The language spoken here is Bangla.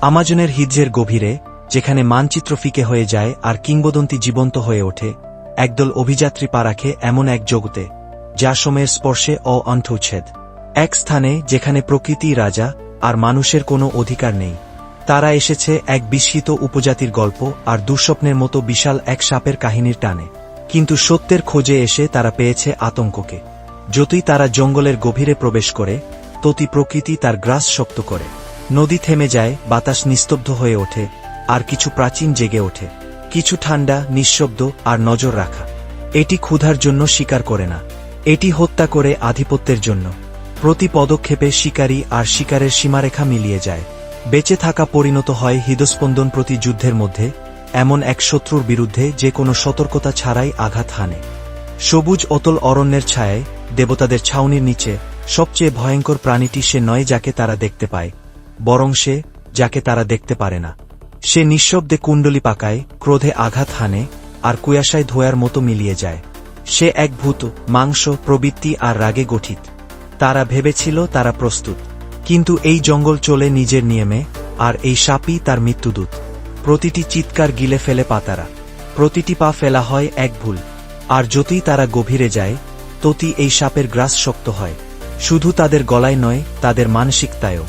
আমাজনের হিজ্জের গভীরে, যেখানে মানচিত্র ফিকে হয়ে যায় আর কিংবদন্তি জীবন্ত হয়ে ওঠে, একদল অভিযাত্রী পা রাখে এমন এক জগতে যা সময়ের স্পর্শে অন্তচ্ছেদ। এক স্থানে যেখানে প্রকৃতি রাজা আর মানুষের কোনো অধিকার নেই। তারা এসেছে এক বিস্মিত উপজাতির গল্প আর দুঃস্বপ্নের মতো বিশাল এক সাপের কাহিনীর টানে। কিন্তু সত্যের খোঁজে এসে তারা পেয়েছে আতঙ্ককে। যতই তারা জঙ্গলের গভীরে প্রবেশ করে, ততই প্রকৃতি তার গ্রাস শক্ত করে। নদী থেমে যায়, বাতাস নিস্তব্ধ হয়ে ওঠে, আর কিছু প্রাচীন জেগে ওঠে। কিছু ঠান্ডা, নিঃশব্দ আর নজর রাখা। এটি ক্ষুধার জন্য শিকার করে না, এটি হত্যা করে আধিপত্যের জন্য। প্রতি পদক্ষেপে শিকারী আর শিকারের সীমারেখা মিলিয়ে যায়। বেঁচে থাকা পরিণত হয় হৃদস্পন্দন প্রতি যুদ্ধের মধ্যে, এমন এক শত্রুর বিরুদ্ধে যে কোনো সতর্কতা ছাড়াই আঘাত হানে। সবুজ অতল অরণ্যের ছায়ায়, দেবতাদের ছাউনির নিচে, সবচেয়ে ভয়ঙ্কর প্রাণীটি সে নয় যাকে তারা দেখতে পায়, বরং সে যাকে তারা দেখতে পারে না। সে নিঃশব্দে কুণ্ডলী পাকায়, ক্রোধে আঘাত হানে, আর কুয়াশায় ধোঁয়ার মতো মিলিয়ে যায়। সে এক ভূত, মাংস, প্রবৃত্তি আর রাগে গঠিত। তারা ভেবেছিল তারা প্রস্তুত, কিন্তু এই জঙ্গল চলে নিজের নিয়মে, আর এই সাপই তার মৃত্যুদূত। প্রতিটি চিৎকার গিলে ফেলে পাতারা, প্রতিটি পা ফেলা হয় এক ভুল। আর যতই তারা গভীরে যায়, ততই এই সাপের গ্রাস শক্ত হয়, শুধু তাদের গলায় নয়, তাদের মানসিকতায়ও।